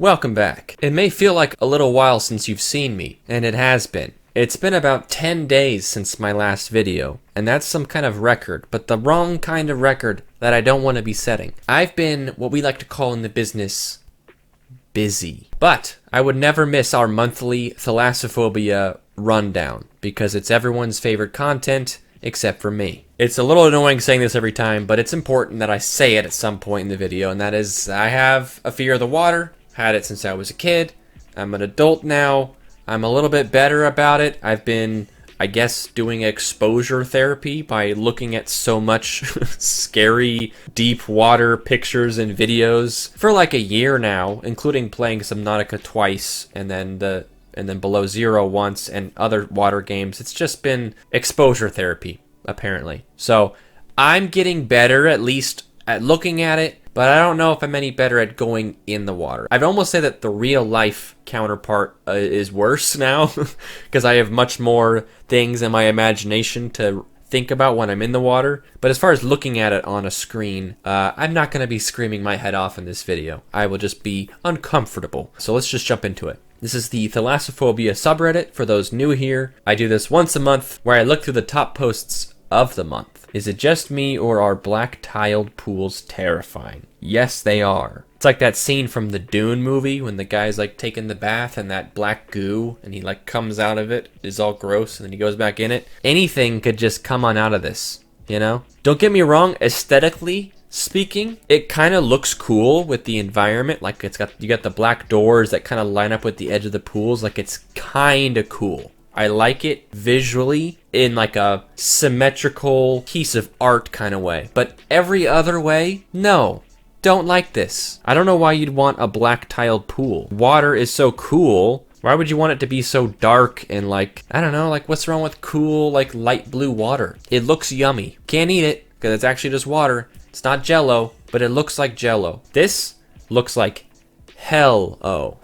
Welcome back. It may feel like a little while since you've seen me, and it has been. It's been about 10 days since my last video, and that's some kind of record, but the wrong kind of record that I don't want to be setting. I've been what we like to call in the business, busy. But I would never miss our monthly thalassophobia rundown, because it's everyone's favorite content, except for me. It's a little annoying saying this every time, but it's important that I say it at some point in the video, and that is, I have a fear of the water, had it since I was a kid, I'm an adult now, I'm a little bit better about it. I've been, I guess, doing exposure therapy by looking at so much scary deep water pictures and videos for like a year now, including playing Subnautica twice and then Below Zero once and other water games. It's just been exposure therapy, apparently. So I'm getting better, at least at looking at it, but I don't know if I'm any better at going in the water. I'd almost say that the real life counterpart is worse now because I have much more things in my imagination to think about when I'm in the water. But as far as looking at it on a screen, I'm not going to be screaming my head off in this video. I will just be uncomfortable. So let's just jump into it. This is the Thalassophobia subreddit. For those new here, I do this once a month where I look through the top posts of the month. Is it just me, or are black tiled pools terrifying? Yes, they are. It's like that scene from the Dune movie when the guy's like taking the bath and that black goo and he like comes out of it, is all gross, and then he goes back in it. Anything could just come on out of this, you know? Don't get me wrong, aesthetically speaking, it kind of looks cool with the environment. Like you got the black doors that kind of line up with the edge of the pools. Like it's kind of cool. I like it visually in like a symmetrical piece of art kind of way. But every other way, no. Don't like this. I don't know why you'd want a black tiled pool. Water is so cool. Why would you want it to be so dark and like, I don't know, like what's wrong with cool like light blue water? It looks yummy. Can't eat it because it's actually just water. It's not Jello, but it looks like Jello. This looks like hell-o.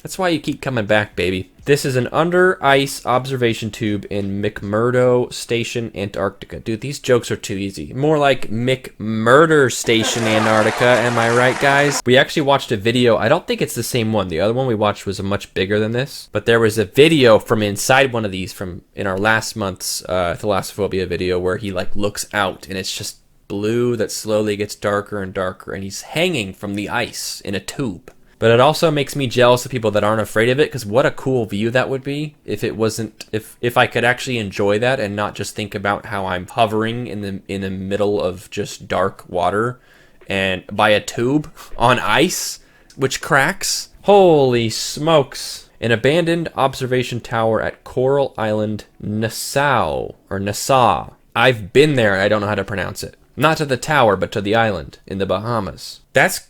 That's why you keep coming back, baby. This is an under ice observation tube in McMurdo Station, Antarctica. Dude, these jokes are too easy. More like McMurder Station, Antarctica. Am I right, guys? We actually watched a video. I don't think it's the same one. The other one we watched was much bigger than this. But there was a video from inside one of these from in our last month's Thalassophobia video where he like looks out and it's just blue that slowly gets darker and darker. And he's hanging from the ice in a tube. But it also makes me jealous of people that aren't afraid of it, because what a cool view that would be if it wasn't, if I could actually enjoy that and not just think about how I'm hovering in the middle of just dark water and by a tube on ice, which cracks. Holy smokes. An abandoned observation tower at Coral Island, Nassau. I've been there, I don't know how to pronounce it. Not to the tower, but to the island in the Bahamas. That's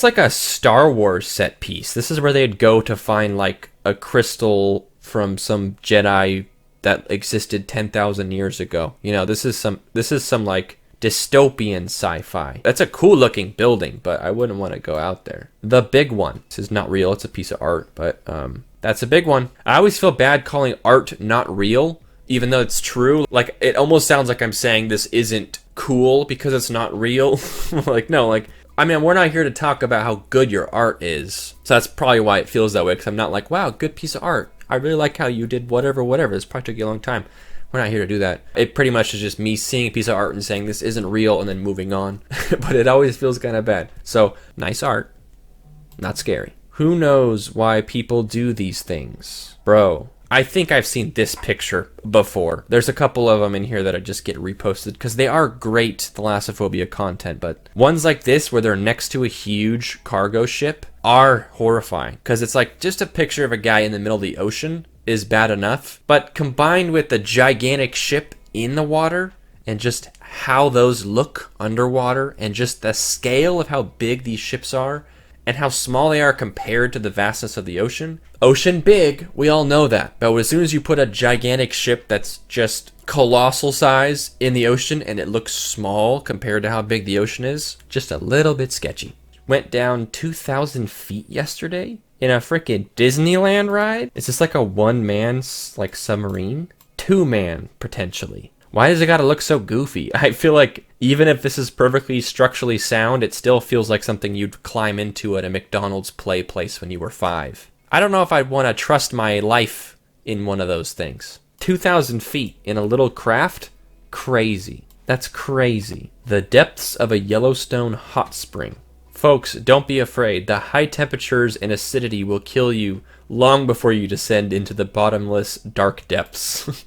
like a Star Wars set piece. This is where they'd go to find like a crystal from some Jedi that existed 10,000 years ago. You know, this is some like dystopian sci-fi. That's a cool looking building, but I wouldn't want to go out there. The big one. This is not real. It's a piece of art, but that's a big one. I always feel bad calling art not real, even though it's true. Like it almost sounds like I'm saying this isn't cool because it's not real. Like no, like I mean, we're not here to talk about how good your art is. So that's probably why it feels that way, because I'm not like, wow, good piece of art. I really like how you did whatever. This probably took you a long time. We're not here to do that. It pretty much is just me seeing a piece of art and saying this isn't real and then moving on. But it always feels kind of bad. So, nice art. Not scary. Who knows why people do these things? Bro, I think I've seen this picture before. There's a couple of them in here that I just get reposted because they are great thalassophobia content, but ones like this where they're next to a huge cargo ship are horrifying because it's like just a picture of a guy in the middle of the ocean is bad enough, but combined with the gigantic ship in the water and just how those look underwater and just the scale of how big these ships are and how small they are compared to the vastness of the ocean. Ocean big, we all know that. But as soon as you put a gigantic ship that's just colossal size in the ocean and it looks small compared to how big the ocean is, just a little bit sketchy. Went down 2,000 feet yesterday in a freaking Disneyland ride. Is this like a one-man like submarine? Two-man, potentially. Why does it gotta look so goofy? I feel like even if this is perfectly structurally sound, it still feels like something you'd climb into at a McDonald's play place when you were 5. I don't know if I'd want to trust my life in one of those things. 2,000 feet in a little craft? Crazy. That's crazy. The depths of a Yellowstone hot spring. Folks, don't be afraid. The high temperatures and acidity will kill you long before you descend into the bottomless, dark depths.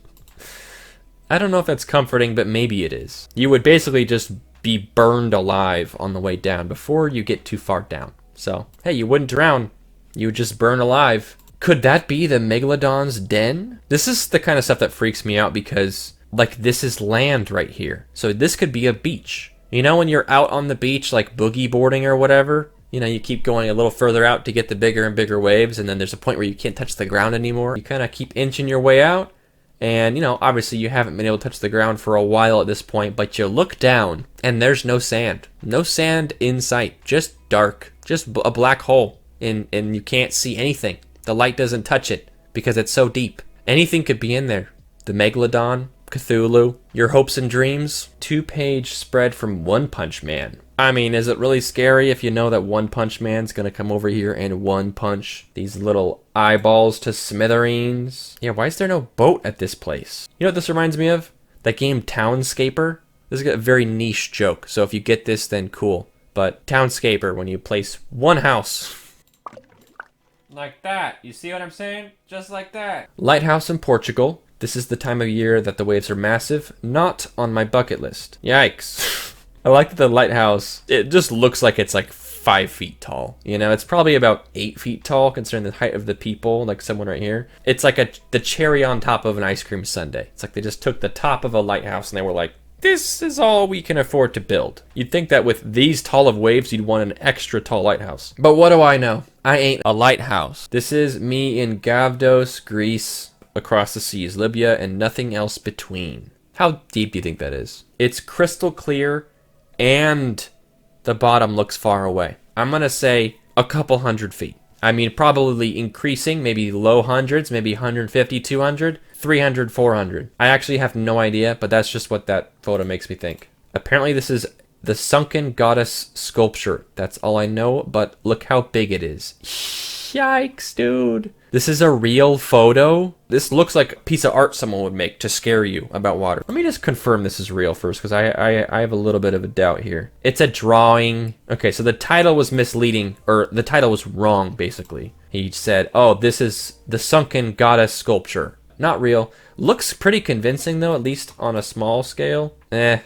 I don't know if that's comforting, but maybe it is. You would basically just be burned alive on the way down before you get too far down. So, hey, you wouldn't drown. You would just burn alive. Could that be the Megalodon's den? This is the kind of stuff that freaks me out because, like, this is land right here. So this could be a beach. You know when you're out on the beach, like boogie boarding or whatever? You know, you keep going a little further out to get the bigger and bigger waves, and then there's a point where you can't touch the ground anymore. You kind of keep inching your way out. And, you know, obviously you haven't been able to touch the ground for a while at this point, but you look down and there's no sand. No sand in sight. Just dark. Just a black hole. And you can't see anything. The light doesn't touch it because it's so deep. Anything could be in there. The Megalodon, Cthulhu, your hopes and dreams. 2-page spread from One Punch Man. I mean, is it really scary if you know that One Punch Man's gonna come over here and one punch these little eyeballs to smithereens? Yeah, why is there no boat at this place? You know what this reminds me of? That game Townscaper? This is a very niche joke, so if you get this, then cool. But Townscaper, when you place one house... like that. You see what I'm saying? Just like that. Lighthouse in Portugal. This is the time of year that the waves are massive. Not on my bucket list. Yikes. I like that the lighthouse, it just looks like it's like 5 feet tall. You know, it's probably about 8 feet tall considering the height of the people, like someone right here. It's like the cherry on top of an ice cream sundae. It's like they just took the top of a lighthouse and they were like, this is all we can afford to build. You'd think that with these tall of waves, you'd want an extra tall lighthouse. But what do I know? I ain't a lighthouse. This is me in Gavdos, Greece, across the seas, Libya, and nothing else between. How deep do you think that is? It's crystal clear, and the bottom looks far away. I'm gonna say a couple 100 feet. I mean, probably increasing, maybe low hundreds, maybe 150, 200, 300, 400. I actually have no idea, but that's just what that photo makes me think. Apparently this is the sunken goddess sculpture. That's all I know, but look how big it is. Yikes, dude. This is a real photo? This looks like a piece of art someone would make to scare you about water. Let me just confirm this is real first, because I have a little bit of a doubt here. It's a drawing. Okay, so the title was misleading, or the title was wrong, basically. He said, oh, this is the sunken goddess sculpture. Not real. Looks pretty convincing, though, at least on a small scale. I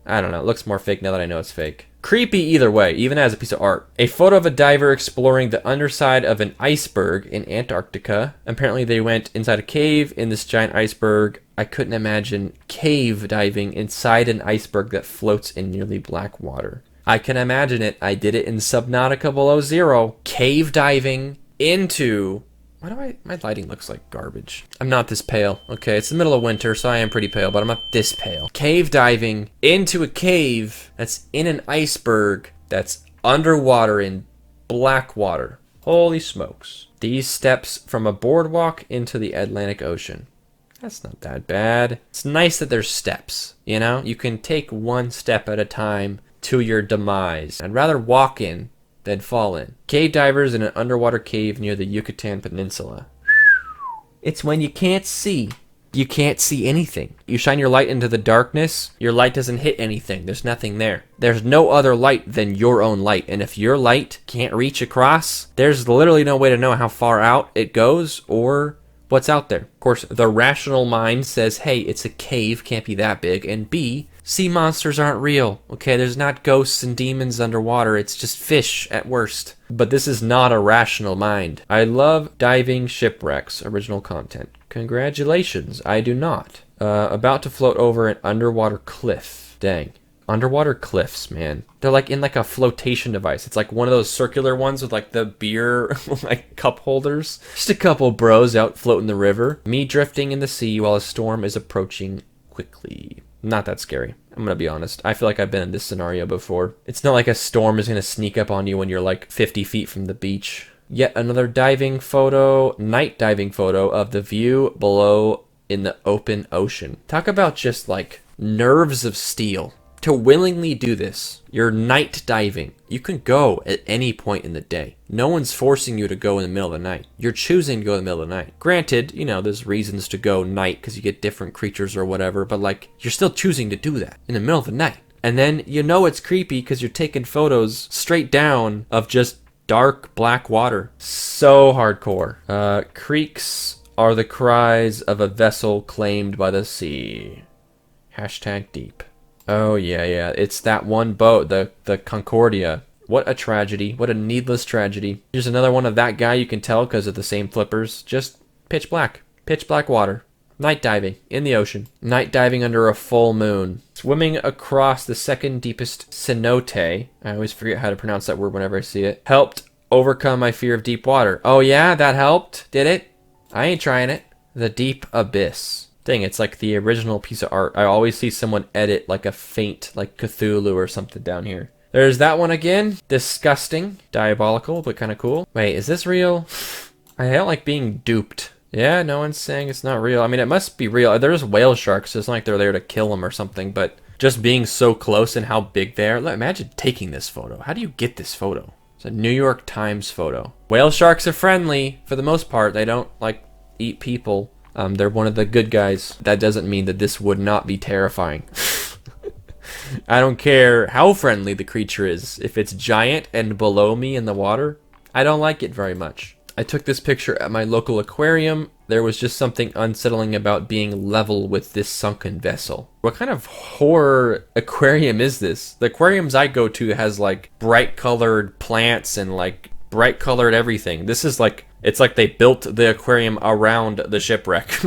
don't know. It looks more fake now that I know it's fake. Creepy either way, even as a piece of art. A photo of a diver exploring the underside of an iceberg in Antarctica. Apparently they went inside a cave in this giant iceberg. I couldn't imagine cave diving inside an iceberg that floats in nearly black water. I can imagine it. I did it in Subnautica Below Zero. Cave diving into... Why do my lighting looks like garbage? I'm not this pale. Okay, it's the middle of winter, so I am pretty pale, but I'm not this pale. Cave diving into a cave that's in an iceberg that's underwater in black water. Holy smokes. These steps from a boardwalk into the Atlantic Ocean. That's not that bad. It's nice that there's steps, you know? You can take one step at a time to your demise. I'd rather walk in than fall in. Cave divers in an underwater cave near the Yucatan Peninsula. It's when you can't see. You can't see anything. You shine your light into the darkness, your light doesn't hit anything. There's nothing there. There's no other light than your own light. And if your light can't reach across, there's literally no way to know how far out it goes or what's out there. Of course, the rational mind says, hey, it's a cave, can't be that big. And B, sea monsters aren't real. Okay, there's not ghosts and demons underwater. It's just fish at worst. But this is not a rational mind. I love diving shipwrecks. Original content. Congratulations, I do not. About to float over an underwater cliff. Dang. Underwater cliffs, man. They're like in like a flotation device. It's like one of those circular ones with like the beer like cup holders. Just a couple bros out floating the river. Me drifting in the sea while a storm is approaching quickly. Not that scary. I'm gonna be honest. I feel like I've been in this scenario before. It's not like a storm is gonna sneak up on you when you're like 50 feet from the beach. Yet another diving photo, night diving photo of the view below in the open ocean. Talk about just like nerves of steel. To willingly do this, you're night diving. You can go at any point in the day. No one's forcing you to go in the middle of the night. You're choosing to go in the middle of the night. Granted, you know, there's reasons to go night because you get different creatures or whatever, but like, you're still choosing to do that in the middle of the night. And then you know it's creepy because you're taking photos straight down of just dark black water. So hardcore. Creaks are the cries of a vessel claimed by the sea. Hashtag deep. Oh, yeah. It's that one boat, the Concordia. What a tragedy. What a needless tragedy. Here's another one of that guy. You can tell because of the same flippers. Just pitch black. Pitch black water. Night diving in the ocean. Night diving under a full moon. Swimming across the second deepest cenote. I always forget how to pronounce that word whenever I see it. Helped overcome my fear of deep water. Oh, yeah? That helped? Did it? I ain't trying it. The deep abyss. Dang, it's like the original piece of art. I always see someone edit like a faint, like Cthulhu or something down here. There's that one again. Disgusting. Diabolical, but kind of cool. Wait, is this real? I don't like being duped. Yeah, no one's saying it's not real. I mean, it must be real. There's whale sharks. So it's not like they're there to kill them or something, but just being so close and how big they are. Imagine taking this photo. How do you get this photo? It's a New York Times photo. Whale sharks are friendly for the most part. They don't, like, eat people. They're one of the good guys. That doesn't mean that this would not be terrifying. I don't care how friendly the creature is. If it's giant and below me in the water, I don't like it very much. I took this picture at my local aquarium. There was just something unsettling about being level with this sunken vessel. What kind of horror aquarium is this? The aquariums I go to has like bright colored plants and like bright colored everything. This is like, it's like they built the aquarium around the shipwreck.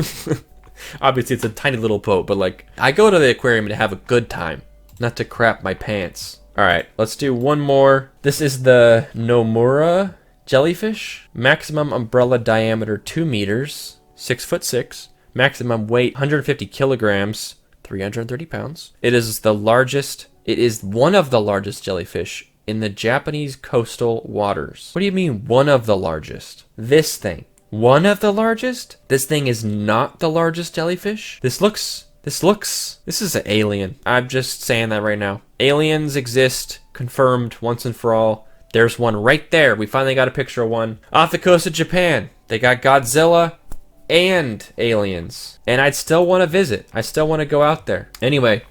Obviously it's a tiny little boat, but like, I go to the aquarium to have a good time, not to crap my pants. All right, let's do one more. This is the Nomura jellyfish. Maximum umbrella diameter 2 meters, 6'6". Maximum weight 150 kilograms, 330 pounds. It is the largest, it is one of the largest jellyfish in the Japanese coastal waters. What do you mean one of the largest? This thing. One of the largest? This thing is not the largest jellyfish? This is an alien. I'm just saying that right now. Aliens exist, confirmed once and for all. There's one right there. We finally got a picture of one. Off the coast of Japan. They got Godzilla and aliens. And I'd still want to visit. I still want to go out there. Anyway,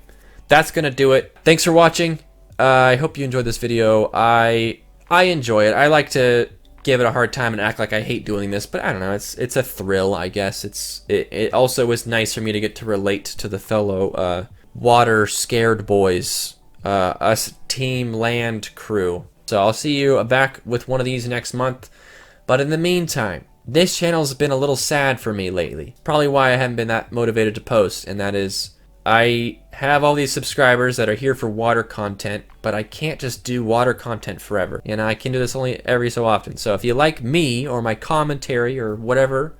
that's going to do it. Thanks for watching. I hope you enjoyed this video. I enjoy it. I like to give it a hard time and act like I hate doing this, but I don't know. It's a thrill, I guess. It also is nice for me to get to relate to the fellow water scared boys, us Team Land crew. So I'll see you back with one of these next month. But in the meantime, this channel's been a little sad for me lately. Probably why I haven't been that motivated to post, and that is I have all these subscribers that are here for water content, but I can't just do water content forever. And I can do this only every so often. So if you like me or my commentary or whatever,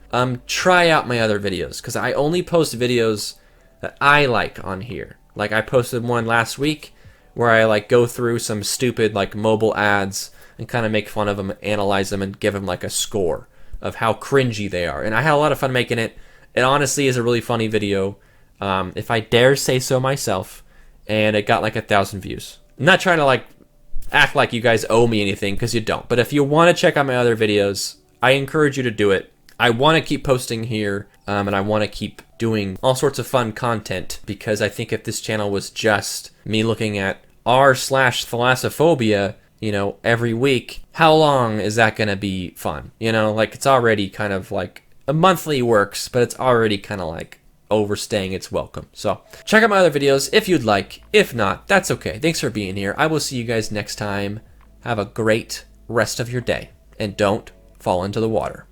try out my other videos, because I only post videos that I like on here. Like I posted one last week where I like go through some stupid like mobile ads and kind of make fun of them, analyze them, and give them like a score of how cringy they are. And I had a lot of fun making it. It honestly is a really funny video. If I dare say so myself, and it got like 1,000 views. I'm not trying to like act like you guys owe me anything, because you don't. But if you want to check out my other videos, I encourage you to do it. I want to keep posting here, and I want to keep doing all sorts of fun content, because I think if this channel was just me looking at r/thalassophobia, you know, every week, how long is that going to be fun? You know, like it's already kind of like a monthly works, but it's already kind of like overstaying its welcome. So check out my other videos if you'd like. If not, that's okay. Thanks for being here. I will see you guys next time. Have a great rest of your day, and don't fall into the water.